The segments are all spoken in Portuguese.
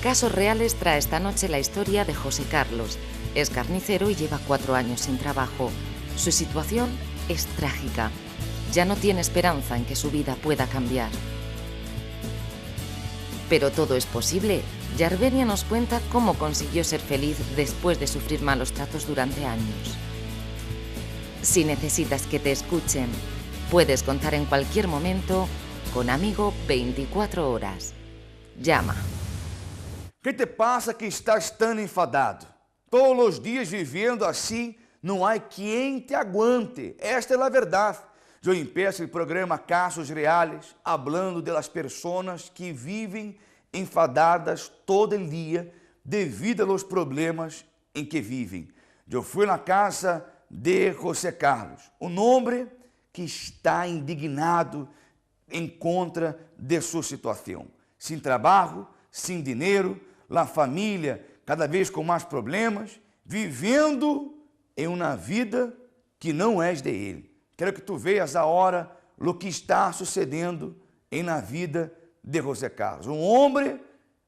Casos Reales trae esta noche la historia de José Carlos. Es carnicero y lleva 4 años sin trabajo. Su situación es trágica. Ya no tiene esperanza en que su vida pueda cambiar. Pero todo es posible. Yarvenia nos cuenta cómo consiguió ser feliz después de sufrir malos tratos durante años. Si necesitas que te escuchen, puedes contar en cualquier momento con Amigo 24 horas. Llama. ¿Qué te pasa que estás tan enfadado? Todos los días viviendo así, no hay quien te aguante. Esta es la verdad. Yo empiezo el programa Casos Reales hablando de las personas que viven enfadadas todo el día devido a los problemas en que viven. Yo fui na casa de José Carlos, um homem que está indignado em contra de sua situação. Sem trabalho, sem dinheiro, a família cada vez com mais problemas, vivendo em uma vida que não é de ele. Quero que tu vejas agora o que está sucedendo na vida de José Carlos. Um homem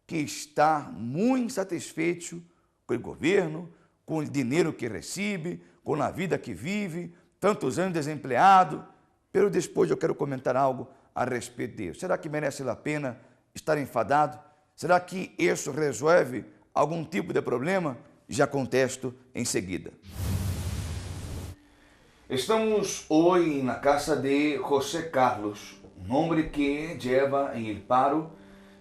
que está muito insatisfeito com o governo, com o dinheiro que recebe, com a vida que vive, tantos anos desempregado. Pero depois eu quero comentar algo a respeito disso. Será que merece a pena estar enfadado? Será que isso resolve algum tipo de problema? Já contesto em seguida. Estamos hoje na casa de José Carlos, um homem que leva em el paro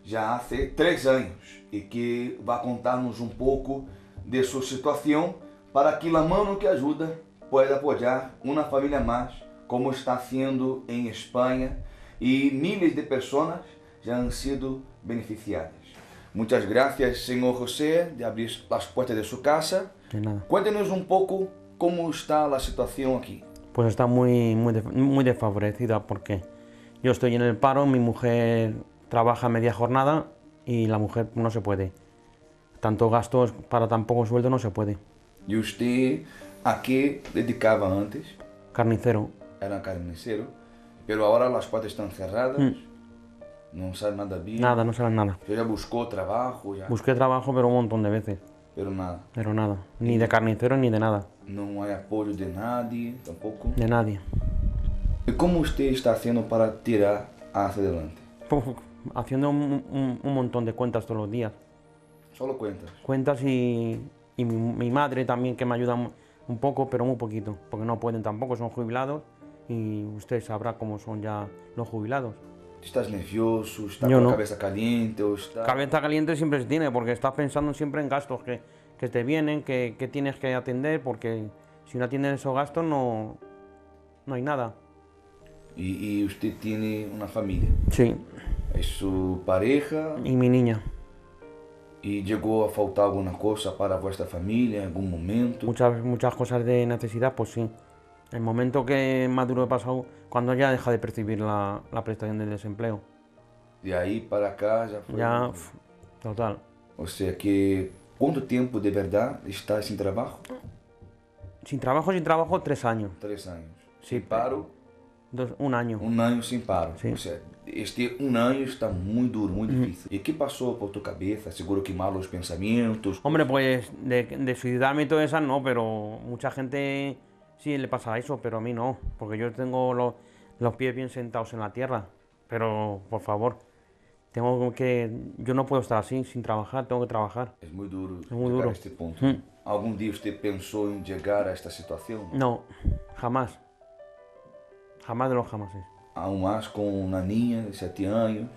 já há 3 anos e que vai contar-nos um pouco de sua situação para que a mão que ajuda pueda apoiar uma família mais, como está sendo em Espanha, e miles de pessoas já han sido beneficiadas. Muchas gracias, señor José, de abrir las puertas de su casa. De nada. Cuéntenos un poco cómo está la situación aquí. Pues está muy desfavorecida porque yo estoy en el paro, mi mujer trabaja media jornada y la mujer no se puede. Tanto gastos para tan poco sueldo no se puede. ¿Y usted a qué dedicaba antes? Carnicero. Era carnicero, pero ahora las puertas están cerradas. No sale nada bien. Nada, no sale nada. ¿Usted ya buscó trabajo? Ya? Busqué trabajo, pero un montón de veces. Pero nada. Pero nada. Ni de carnicero ni de nada. No hay apoyo de nadie tampoco. De nadie. ¿Y cómo usted está haciendo para tirar hacia adelante? Haciendo un montón de cuentas todos los días. Solo cuentas. Cuentas y mi madre también, que me ayuda un poco, pero muy poquito. Porque no pueden tampoco, son jubilados. Y usted sabrá cómo son ya los jubilados. ¿Estás nervioso? ¿Estás Yo con no. la cabeza caliente? O está... Cabeza caliente siempre se tiene, porque estás pensando siempre en gastos que te vienen, que tienes que atender, porque si no atiendes esos gastos no hay nada. ¿Y usted tiene una familia? Sí. ¿Es su pareja? Y mi niña. ¿Y llegó a faltar alguna cosa para vuestra familia en algún momento? Muchas cosas de necesidad, pues sí. El momento que más duro he pasado, cuando ya deja de percibir la prestación del desempleo. De ahí para acá ya fue... Ya, total. O sea que, ¿cuánto tiempo de verdad estás sin trabajo? Sin trabajo, 3 años. 3 años. Sí, Sin paro? 1 año. 1 año sin paro. Sí. O sea, este 1 año está muy duro, muy difícil. ¿Y qué pasó por tu cabeza? Seguro que malos pensamientos. Hombre, pues de suicidarme y todo eso no, pero mucha gente sí le pasa eso, pero a mí no, porque yo tengo los pies bien sentados en la tierra. Pero, por favor, yo no puedo estar así, sin trabajar, tengo que trabajar. Es muy duro Es muy llegar duro. a este punto. ¿Algún día usted pensó en llegar a esta situación? No, jamás. Jamás de los jamases. Aún más con una niña de 7 años.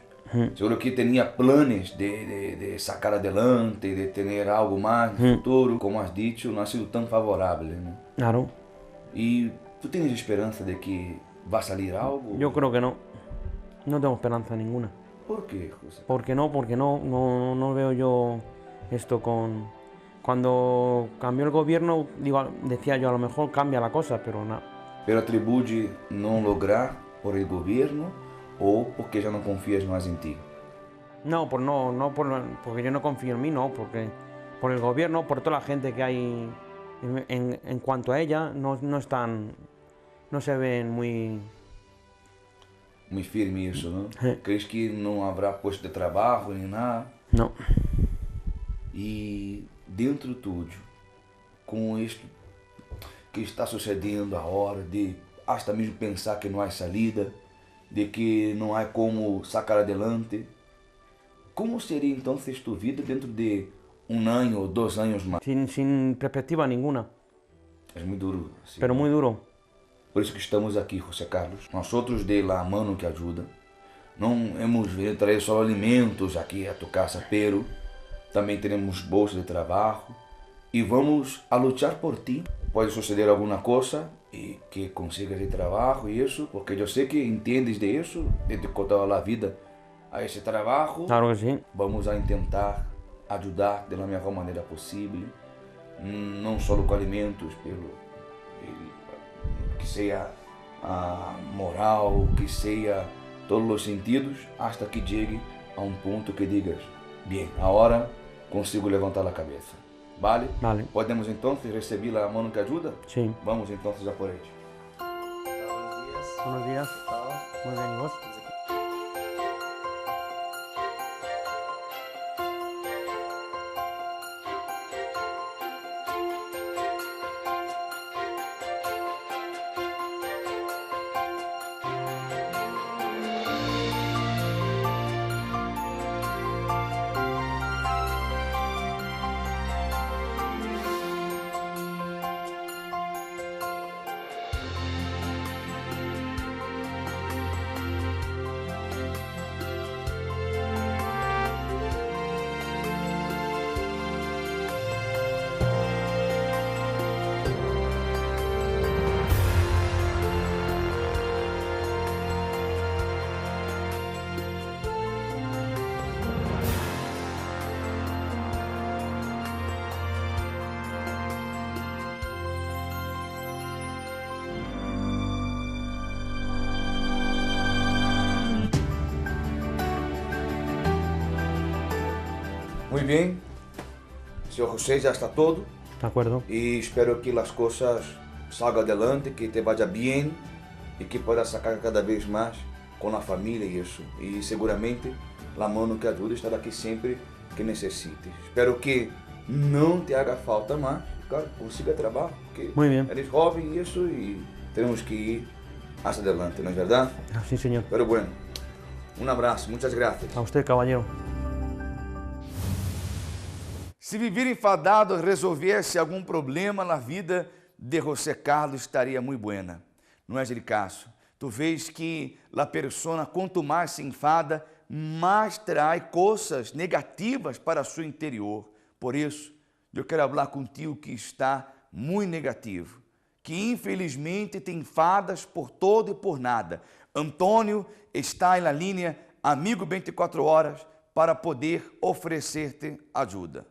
Seguro que tenía planes de sacar adelante, de tener algo más en el futuro. Como has dicho, no ha sido tan favorable, ¿no? Claro. ¿Y tú tienes esperanza de que va a salir algo? Yo creo que no. No tengo esperanza ninguna. ¿Por qué, José? Porque no veo yo esto con... Cuando cambió el gobierno, decía yo, a lo mejor cambia la cosa, pero no. ¿Pero atribuye no lograr por el gobierno o porque ya no confías más en ti? No, porque yo no confío en mí, no, porque por el gobierno, por toda la gente que hay en cuanto a ella, no se ven muy... Muy firme eso, ¿no? ¿Crees que no habrá puesto de trabajo ni nada? No. E dentro de tudo, com isto que está sucedendo agora, de hasta mesmo pensar que não há saída, de que não há como sacar adelante, como seria então tua vida dentro de 1 ano ou 2 anos mais? Sin perspectiva ninguna, É muito duro. Assim, pero muy duro. Por isso que estamos aqui, José Carlos. Nós outros de La Mano que Ajuda. Não hemos vindo trazer só alimentos aqui a tua casa, pero também teremos bolsa de trabalho e vamos a lutar por ti. Pode suceder alguma coisa e que consigas de trabalho e isso, porque eu sei que entendes de isso, de dedicar a vida a esse trabalho. Claro que sí. Vamos a tentar ajudar da melhor maneira possível, não só com alimentos, que seja a moral, que seja todos os sentidos, hasta que chegue a ponto que digas, bem, agora consigo levantar a cabeça. Vale? Vale. Podemos então receber La Mano que Ajuda? Sí. Vamos então a por ello. Buenos días. Muy bien, ¿y vos? Muito bem, senhor José já está todo. De acuerdo. E espero que as coisas salgam adelante, que te vaya bem e que pueda sacar cada vez mais com a família e isso. E seguramente La Mano que Ajuda estará aqui sempre que necessites. Espero que não te haga falta mais, claro, consiga trabalho, porque Muy bien. eres jovem e isso e temos que ir hasta adelante, não é verdade? Sí, señor. Pero bueno, um abraço, muitas graças. A usted, caballero. Se viver enfadado resolvesse algum problema na vida de José Carlos, estaria muito buena. Não é, Jericasso? Tu vês que a persona, quanto mais se enfada, mais traz coisas negativas para seu interior. Por isso, eu quero falar contigo que está muito negativo, que infelizmente te enfadas por todo e por nada. Antônio está na linha Amigo 24 Horas para poder oferecer-te ajuda.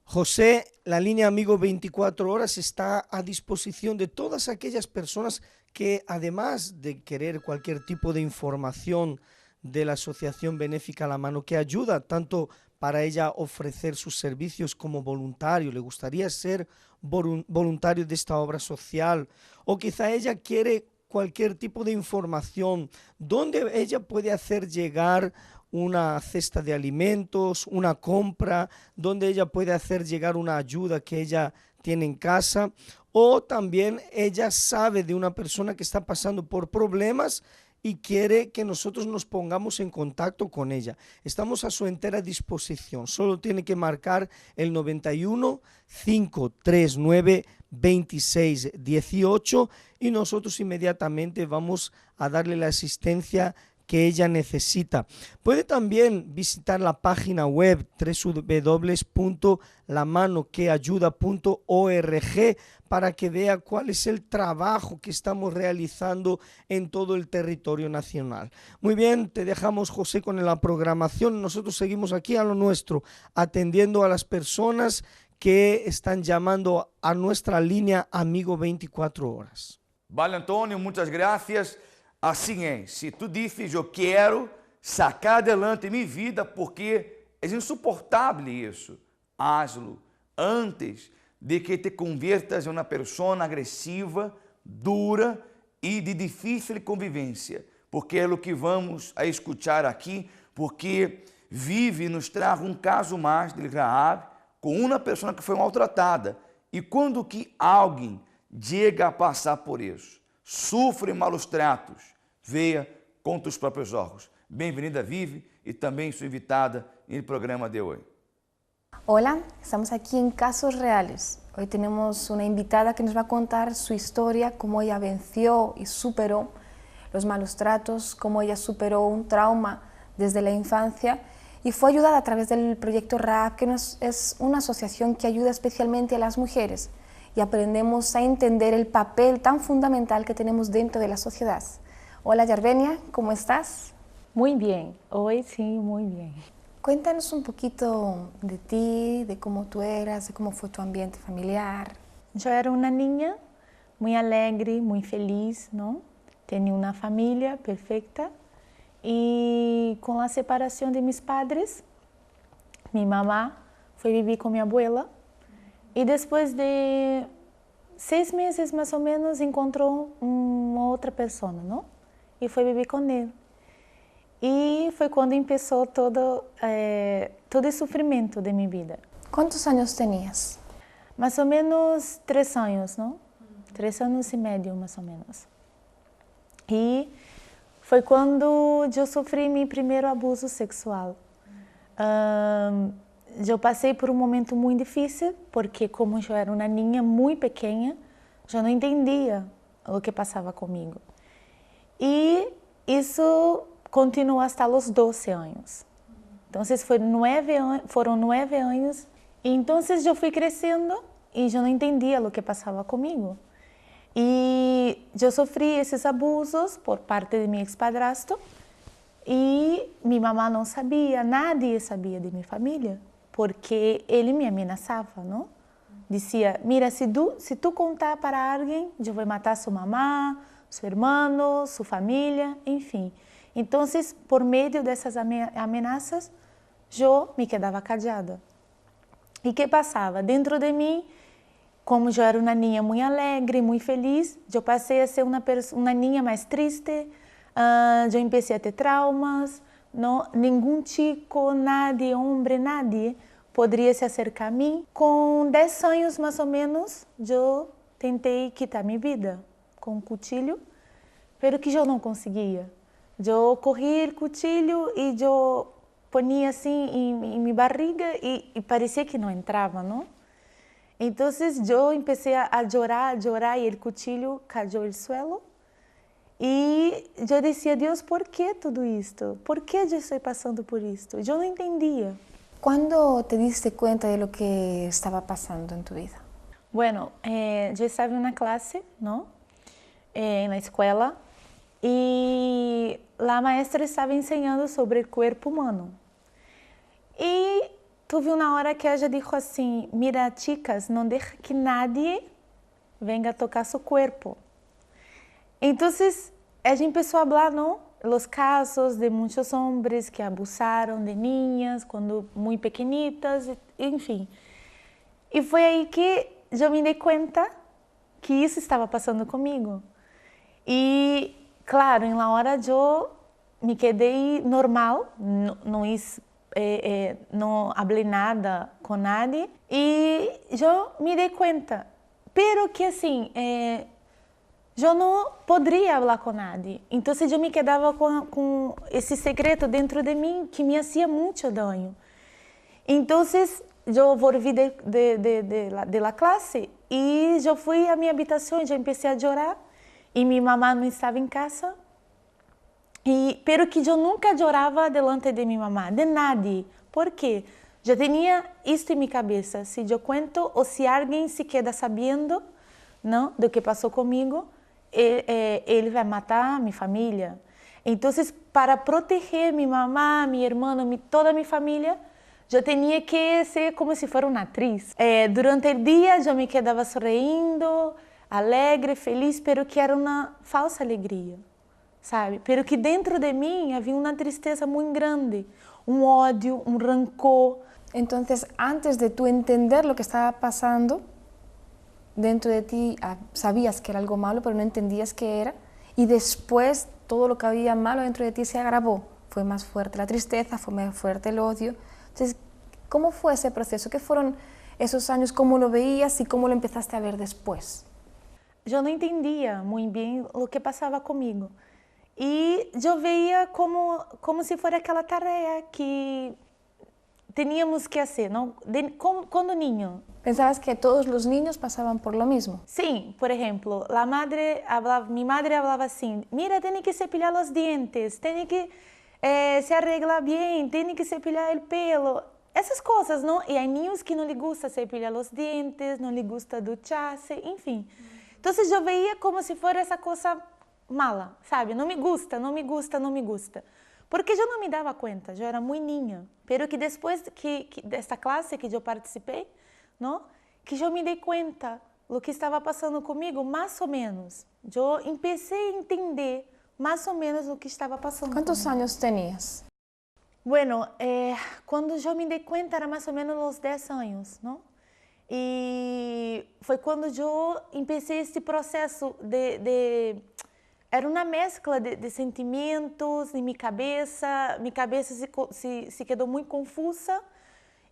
José, la línea Amigo 24 Horas está a disposición de todas aquellas personas que, además de querer cualquier tipo de información de la Asociación Benéfica La Mano que Ajuda, tanto para ella ofrecer sus servicios como voluntario, le gustaría ser voluntario de esta obra social, o quizá ella quiere cualquier tipo de información donde ella puede hacer llegar una cesta de alimentos, una compra, donde ella puede hacer llegar una ayuda que ella tiene en casa, o también ella sabe de una persona que está pasando por problemas y quiere que nosotros nos pongamos en contacto con ella. Estamos a su entera disposición. Solo tiene que marcar el 91 539 26 18 y nosotros inmediatamente vamos a darle la asistencia que ella necesita. Puede también visitar la página web www.lamanoqueayuda.org para que vea cuál es el trabajo que estamos realizando en todo el territorio nacional. Muy bien, te dejamos, José, con la programación. Nosotros seguimos aquí a lo nuestro, atendiendo a las personas que están llamando a nuestra línea Amigo 24 Horas. Vale, Antônio, muitas graças. Assim é, se tu dizes, eu quero sacar adelante minha vida, porque é insuportável isso, hazlo antes de que te conviertas em uma pessoa agressiva, dura e de difícil convivência, porque é o que vamos a escutar aqui, porque vive nos traz um caso mais de Rahab, com uma pessoa que foi maltratada. E quando que alguém chega a passar por isso, sofre maus tratos, veja com os próprios olhos. Bem-vinda, Vivi, e também sua invitada no programa de hoje. Hola, estamos aquí en Casos Reales. Hoy tenemos una invitada que nos va a contar su historia, cómo ella venció y superó los malos tratos, cómo ella superó un trauma desde la infancia y fue ayudada a través del proyecto RAP, que es una asociación que ayuda especialmente a las mujeres y aprendemos a entender el papel tan fundamental que tenemos dentro de la sociedad. Hola Yarvenia, ¿cómo estás? Muy bien, hoy sí, muy bien. Cuéntanos un poquito de ti, de cómo tú eras, de cómo fue tu ambiente familiar. Yo era una niña muy alegre, muy feliz, ¿no? Tenía una familia perfecta y con la separación de mis padres, mi mamá fue a vivir con mi abuela y después de 6 meses más o menos encontró otra persona, ¿no? Y fue a vivir con él. Y fue cuando empezó todo el sufrimiento de mi vida. ¿Cuántos años tenías? Más o menos 3 años, ¿no? 3 años y medio más o menos. Y fue cuando yo sufrí mi primer abuso sexual. Yo pasé por un momento muy difícil porque como yo era una niña muy pequeña, yo no entendía lo que pasaba conmigo. Y eso continuó hasta los 12 años. Entonces fueron 9 años. Y entonces yo fui creciendo y yo no entendía lo que pasaba conmigo. Y yo sufrí esos abusos por parte de mi expadrastro y mi mamá no sabía, nadie sabía de mi familia, porque él me amenazaba, ¿no? Decía, mira, si tú contar para alguien, yo voy a matar a su mamá, su hermano, su familia, enfim. Entonces, por medio de esas amenazas, yo me quedaba callada. ¿Y qué pasaba? Dentro de mí, como yo era una niña muy alegre, muy feliz, yo pasé a ser una niña más triste, yo empecé a tener traumas, ¿no? Ningún chico, nadie, hombre, nadie podría se acercar a mí. Con 10 años más o menos, yo intenté quitar mi vida con un cuchillo, pero que yo no conseguía. Yo cogí el cuchillo y yo ponía así en mi barriga y parecía que no entraba, ¿no? Entonces yo empecé a llorar y el cuchillo cayó al suelo. Y yo decía, Dios, ¿por qué todo esto? ¿Por qué yo estoy pasando por esto? Yo no entendía. ¿Cuándo te diste cuenta de lo que estaba pasando en tu vida? Bueno, yo estaba en una clase, ¿no? En la escuela, y la maestra estaba enseñando sobre el cuerpo humano. Y tuve una hora que ella dijo así, mira, chicas, no deja que nadie venga a tocar su cuerpo. Entonces, ella empezó a hablar, ¿no? Los casos de muchos hombres que abusaron de niñas cuando muy pequeñitas, en fin. Y fue ahí que yo me di cuenta que eso estaba pasando conmigo. Y claro, en la hora yo me quedé normal, no hablé nada con nadie y yo me di cuenta, pero que assim, yo no podría hablar con nadie. Entonces yo me quedaba con ese secreto dentro de mí que me hacía mucho daño. Entonces yo volví de la clase y yo fui a mi habitación, yo empecé a llorar y mi mamá no estaba en casa. Pero que yo nunca lloraba delante de mi mamá, de nadie. ¿Por qué? Yo tenía esto en mi cabeza. Si yo cuento o si alguien se queda sabiendo, ¿no? De lo que pasó conmigo, él va a matar a mi familia. Entonces, para proteger a mi mamá, mi hermano, toda mi familia, yo tenía que ser como si fuera una actriz. Durante el día yo me quedaba sonriendo, alegre, feliz, pero que era una falsa alegría, sabe? Pero que dentro de mí había una tristeza muy grande, un odio, un rancor. Entonces, antes de tú entender lo que estaba pasando, dentro de ti sabías que era algo malo, pero no entendías qué era, y después todo lo que había malo dentro de ti se agravó. Fue más fuerte la tristeza, fue más fuerte el odio. Entonces, ¿cómo fue ese proceso? ¿Qué fueron esos años cómo lo veías y cómo lo empezaste a ver después. Eu não entendia muito bem o que passava comigo. E eu veia como se fosse aquela tarefa que tínhamos que fazer, não? Quando niño. ¿Pensabas que todos los niños pasaban por lo mismo? Sim, por exemplo, mi madre falava assim, mira, tem que cepilhar os dentes, tem que se arreglar bem, tem que cepilhar o pelo. Essas coisas, não? E há niños que não lhe gusta cepilhar os dentes, não lhe gusta duchar-se, enfim. Então eu veia como se fosse essa coisa mala, sabe? Não me gusta, não me gusta, não me gusta. Porque eu não me dava conta, eu era muito niña. Pero que depois desta classe que eu participei, não? Que eu me dei conta do que estava passando comigo, mais ou menos. Eu comecei a entender mais ou menos o que estava passando ¿Cuántos comigo. años tenías? Bueno, quando eu me dei conta era mais ou menos aos 10 anos, não? E foi quando eu comecei esse processo era uma mescla de sentimentos em minha cabeça se quedou muito confusa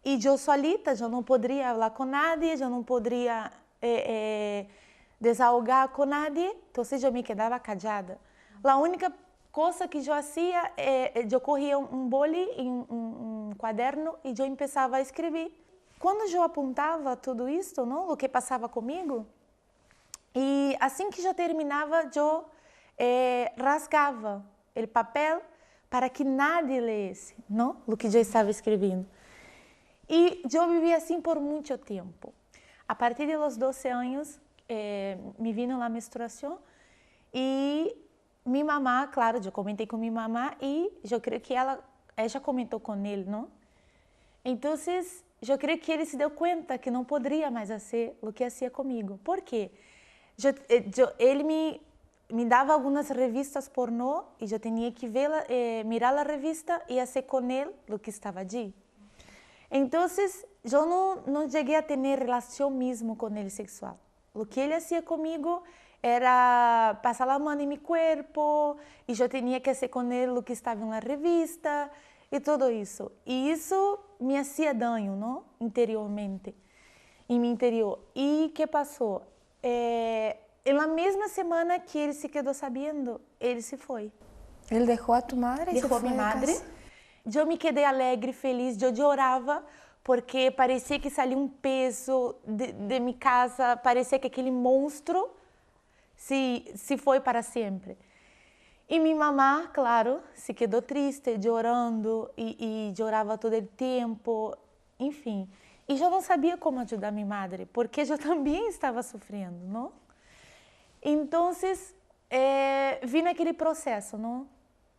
e eu solita, eu não poderia falar com nadie, eu não poderia desahogar com nadie, então eu me quedava callada. A única coisa que eu fazia eu corria um boli em um caderno e eu começava a escrever. Quando eu apontava tudo isso, não, o que passava comigo, e assim que eu terminava, eu rasgava o papel para que nadie lesse, não, o que eu estava escrevendo. E eu vivi assim por muito tempo. A partir dos 12 anos, me vino a menstruação e minha mamã, claro, eu comentei com minha mamã e eu creio que ela já comentou com ele, não? Então, eu creio que ele se deu conta que não poderia mais fazer o que fazia comigo. Por quê? Ele me dava algumas revistas pornô e eu tinha que mirar a revista e fazer com ele o que estava ali. Então, eu não cheguei a ter relação mesmo com ele sexual. O que ele fazia comigo era passar a mão em meu corpo e eu tinha que fazer com ele o que estava na revista e tudo isso. E isso me fazia dano, não? Interiormente, em meu interior. E o que passou? Na mesma semana que ele se quedou sabendo, ele se foi. Ele deixou a tu madre e se Deixou foi minha de madre. casa? Eu me quedei alegre, feliz, eu chorava porque parecia que saía um peso de minha casa, parecia que aquele monstro se foi para sempre. E minha mamã, claro, se quedou triste, chorando e chorava todo o tempo, enfim. E eu não sabia como ajudar minha madre, porque eu também estava sofrendo, não? Então, vi naquele processo, não?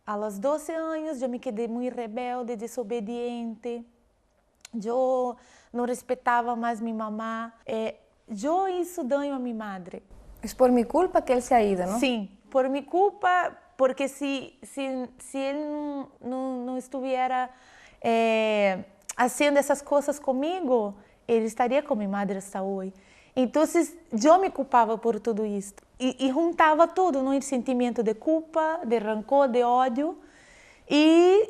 Aos 12 anos, eu me quedei muito rebelde, desobediente. Eu não respeitava mais minha mamã. Eu hice dano a minha madre. Es por mi culpa que él se ha ido, ¿no? Sim, por minha culpa, porque se ele não estivesse fazendo essas coisas comigo, ele estaria com minha madre até hoje. Então, eu me culpava por tudo isso. E juntava tudo, não? O sentimento de culpa, de rancor, de ódio. E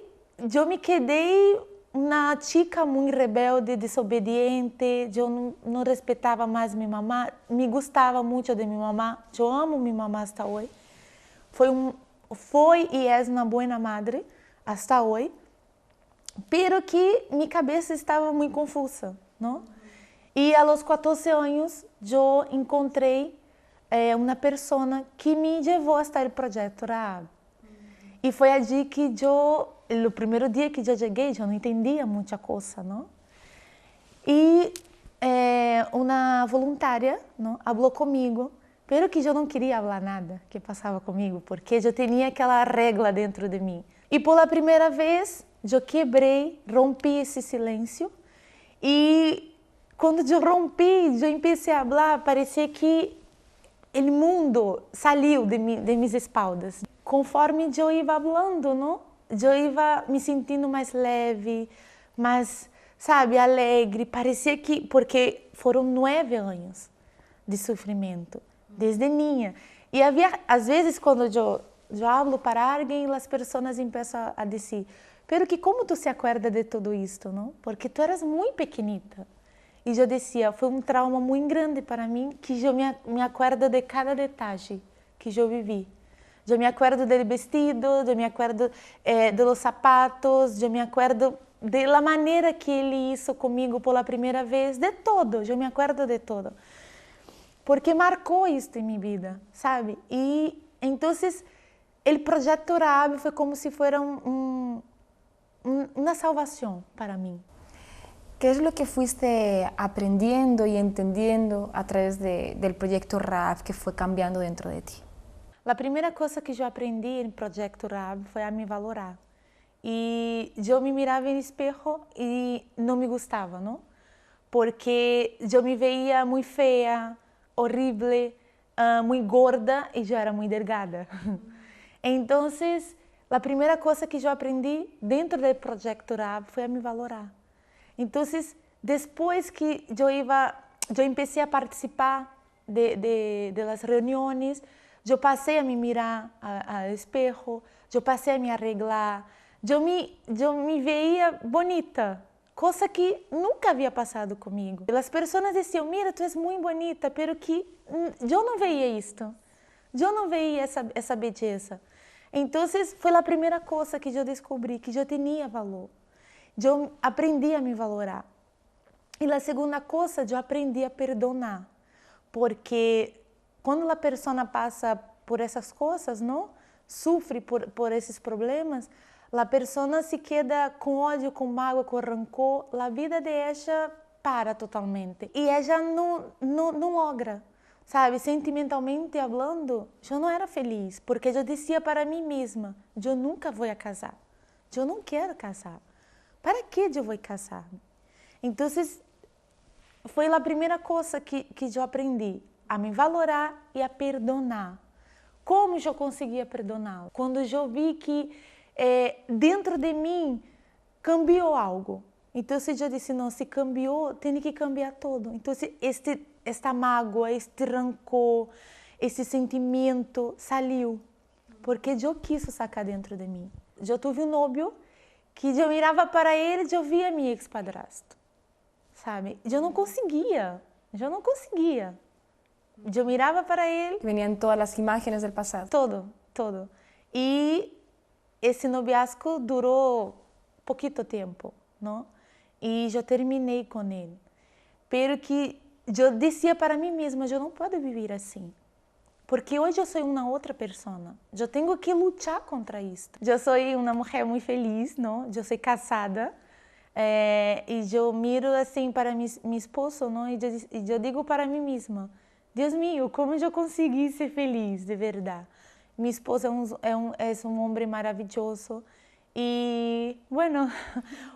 eu me quedei uma chica muito rebelde, desobediente. Eu não respeitava mais minha mamã. Me gostava muito de minha mamã. Eu amo minha mamã até hoje. Foi e é uma boa madre até hoje. Pero que minha cabeça estava muito confusa, não? E aos 14 anos, eu encontrei uma pessoa que me levou até o projeto Rahab. E foi ali que no primeiro dia que eu cheguei, eu não entendia muita coisa, não? E uma voluntária, não, falou comigo, pero que eu não queria falar nada que passava comigo, porque eu tinha aquela regra dentro de mim. E pela primeira vez, eu quebrei, rompi esse silêncio e quando eu rompi, eu comecei a falar, parecia que o mundo saiu de minhas espaldas. Conforme eu ia falando, não? Eu ia me sentindo mais leve, mais, sabe, alegre. Parecia que, porque foram 9 anos de sofrimento, desde niña. E havia, às vezes, quando eu falo para alguém, as pessoas começam a dizer, pero que como tu se acuerda de tudo isto, não? Porque tu eras muito pequenita. E eu dizia, foi um trauma muito grande para mim, que eu me acordo de cada detalhe que eu vivi. Eu me acuerdo del vestido, eu me acuerdo de los zapatos, eu me acuerdo de la maneira que ele hizo comigo pela primeira vez, de todo, eu me acuerdo de todo. Porque marcou isso em minha vida, sabe? E então, o projeto Rahab foi como se fosse uma salvação para mim. ¿Qué es lo que fuiste aprendiendo y entendiendo a través del proyecto Rahab que fue cambiando dentro de ti? A primeira coisa que eu aprendi no projeto Rahab foi a me valorar. E eu me mirava no espejo e não me gostava, não? Porque eu me veia muito feia, horrível, muito gorda e eu era muito delgada. Então, a primeira coisa que eu aprendi dentro do projeto Rahab foi a me valorar. Então, depois que eu comecei a participar das reuniões, eu passei a me mirar ao espejo, eu passei a me arreglar, eu me veia bonita, coisa que nunca havia passado comigo. As pessoas diziam, mira, tu és muito bonita, pero que eu não veia isto, eu não veia essa beleza. Então, foi a primeira coisa que eu descobri, que eu tinha valor. Eu aprendi a me valorar. E a segunda coisa, eu aprendi a perdonar, porque quando a pessoa passa por essas coisas, não, sofre por esses problemas, a pessoa se queda com ódio, com mágoa, com rancor, a vida dela para totalmente. E ela não logra, sabe? Sentimentalmente falando, eu não era feliz, porque eu dizia para mim mesma, eu nunca vou casar, eu não quero casar. Para que eu vou casar? Então, foi a primeira coisa que eu aprendi, a me valorar e a perdonar. Como eu conseguia perdoná-lo? Quando eu vi que dentro de mim cambiou algo. Então, eu disse, não, se cambiou, tem que cambiar todo. Então, esta mágoa, este rancor, esse sentimento saiu, porque eu quis sacar dentro de mim. Eu tive um novio que eu mirava para ele e eu via meu ex-padrasto, sabe? Eu não conseguia. Eu mirava para ele. Venían todas las imágenes del pasado. Todo. E esse noviazgo durou pouquito tempo, não? E eu terminei com ele. Pero que eu dizia para mim mesma, eu não posso viver assim. Porque hoje eu sou uma outra pessoa. Eu tenho que lutar contra isso. Eu sou uma mulher muito feliz, não? Eu sou casada. E eu miro assim para meu esposo, não? E eu digo para mim mesma, Deus meu, como eu consegui ser feliz de verdade? Meu esposo é um homem maravilhoso. E, bueno,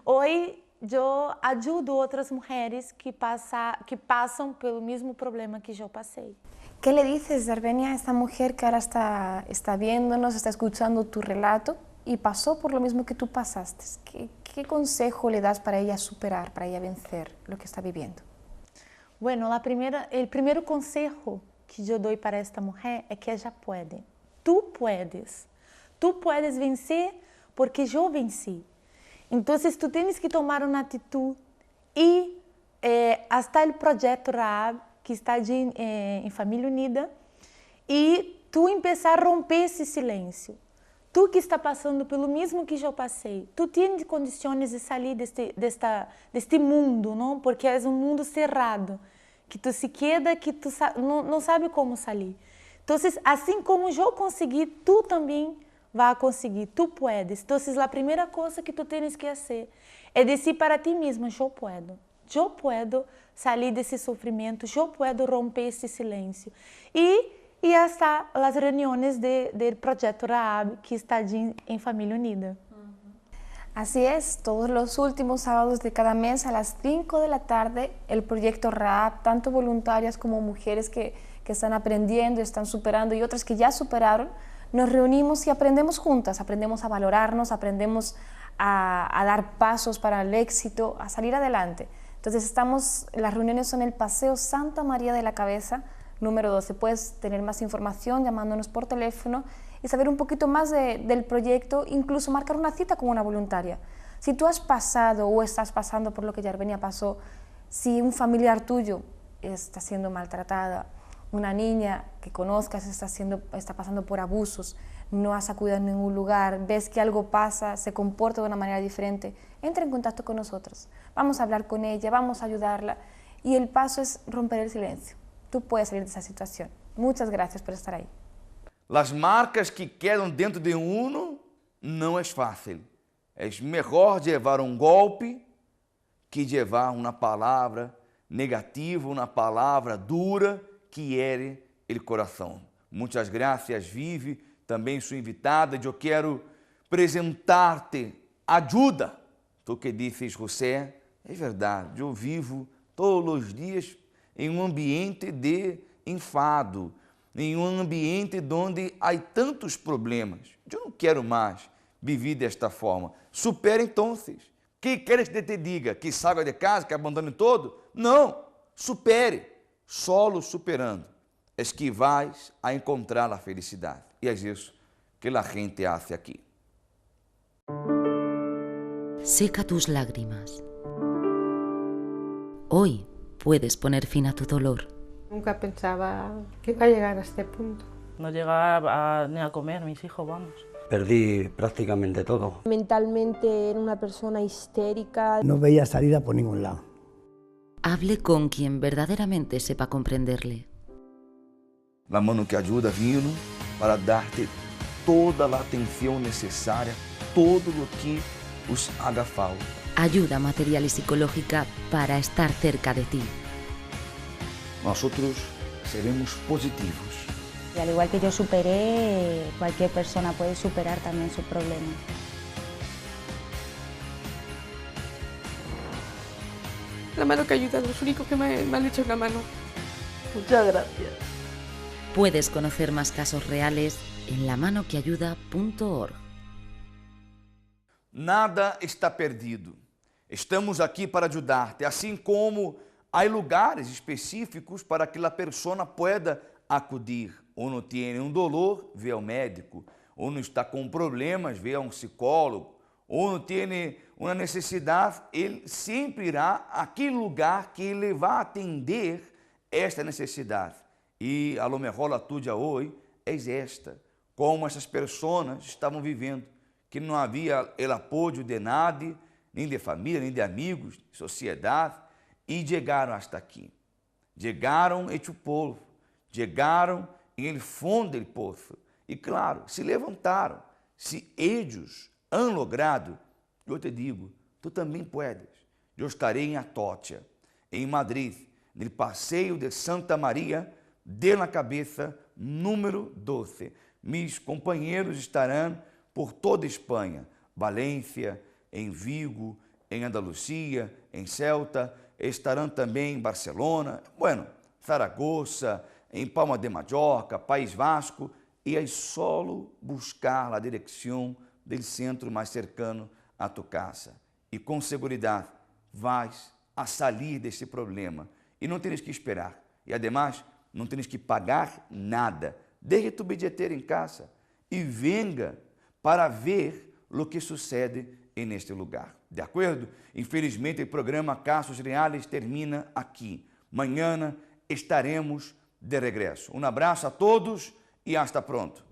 hoje eu ajudo outras mulheres que passam pelo mesmo problema que eu passei. ¿Qué le dices, Yarvenia, a esta mujer que ahora está viéndonos, está escuchando tu relato y pasó por lo mismo que tú pasaste? ¿Qué consejo le das para ella superar, para ella vencer lo que está viviendo? Bueno, el primer consejo que yo doy para esta mujer es que ella puede. Tú puedes vencer porque yo vencí. Entonces tú tienes que tomar una actitud y hasta el proyecto Rahab, que está em Família Unida, e tu começar a romper esse silêncio. Tu que está passando pelo mesmo que eu passei, tu tens condições de sair deste mundo, não? Porque é um mundo cerrado, que tu se queda, que tu não sabe como sair. Então, assim como eu consegui, tu também vai conseguir, tu puedes. Então, a primeira coisa que tu tens que fazer é dizer para ti mesma, eu puedo sair desse sofrimento, eu posso romper esse silêncio. E hasta as reuniões do projeto Rahab, que está em Família Unida. Así es, todos los últimos sábados de cada mes a las 5 de la tarde, el proyecto Rahab, tanto voluntarias como mujeres que están aprendiendo, están superando y otras que ya superaron, nos reunimos y aprendemos juntas, aprendemos a valorarnos, aprendemos a dar pasos para el éxito, a salir adelante. Entonces las reuniones son en el Paseo Santa María de la Cabeza, número 12. Puedes tener más información llamándonos por teléfono y saber un poquito más del proyecto, incluso marcar una cita con una voluntaria. Si tú has pasado o estás pasando por lo que Yarvenia pasó, Si un familiar tuyo está siendo maltratada, una niña que conozcas está pasando por abusos, no has acudido a ningún lugar, ves que algo pasa, se comporta de una manera diferente, entra en contacto con nosotros. Vamos a hablar con ella, vamos a ayudarla y el paso es romper el silencio. Tú puedes salir de esa situación. Muchas gracias por estar ahí. Las marcas que quedam dentro de uno não é fácil. É melhor levar um golpe que levar uma palavra negativa, uma palavra dura que hiere o coração. Muitas graças, Vivi, também sua invitada. Eu quero apresentar-te ajuda. Tu que dizes, José, é verdade, eu vivo todos os dias em um ambiente de enfado, em um ambiente onde há tantos problemas. Eu não quero mais viver desta forma. Supera então. Que queres que te diga? Que saia de casa, que abandone todo? Não, supere. Solo superando é que vais a encontrar a felicidade. E é isso que a gente hace aqui. Seca tus lágrimas. Hoy puedes poner fin a tu dolor. Nunca pensaba que iba a llegar a este punto. No llegaba ni a comer mis hijos, vamos. Perdí prácticamente todo. Mentalmente era una persona histérica. No veía salida por ningún lado. Hable con quien verdaderamente sepa comprenderle. La mano que ayuda vino para darte toda a atenção necessária, todo o que os haga falta. Ayuda material y psicológica para estar cerca de ti. Nosotros seremos positivos. Y al igual que yo superé, cualquier persona puede superar también su problema. La mano que ayuda, los únicos que me han hecho una mano. Muchas gracias. Puedes conocer más casos reales en lamanoqueayuda.org. Nada está perdido. Estamos aqui para ajudar-te, assim como há lugares específicos para que a pessoa pueda acudir. Ou não tem um dolor, vê ao médico. Ou não está com problemas, vê a um psicólogo. Ou não tem uma necessidade, ele sempre irá àquele lugar que ele vai atender esta necessidade. E a lo mejor a tua hoje é esta, como essas pessoas estavam vivendo, que não havia o apoio de nada, nem de família, nem de amigos, de sociedade, e chegaram hasta aqui. Chegaram hecho polvo, chegaram em el fundo del poço. E claro, se levantaram. Se eles han logrado, eu te digo, tu também puedes. Eu estarei em Atocha, em Madrid, no Passeio de Santa Maria de la Cabeça, número 12. Meus companheiros estarão por toda a Espanha, Valência, em Vigo, em Andalucia, em Celta, estarão também em Barcelona, Zaragoza, em Palma de Mallorca, País Vasco, e é solo buscar a direção do centro mais cercano a tu casa. E com segurança vais a sair desse problema. E não tens que esperar. E ademais, não tens que pagar nada. Deje tu bilheteira em casa e venga para ver o que sucede neste lugar. De acordo? Infelizmente, o programa Casos Reales termina aqui. Amanhã estaremos de regresso. Um abraço a todos e hasta pronto.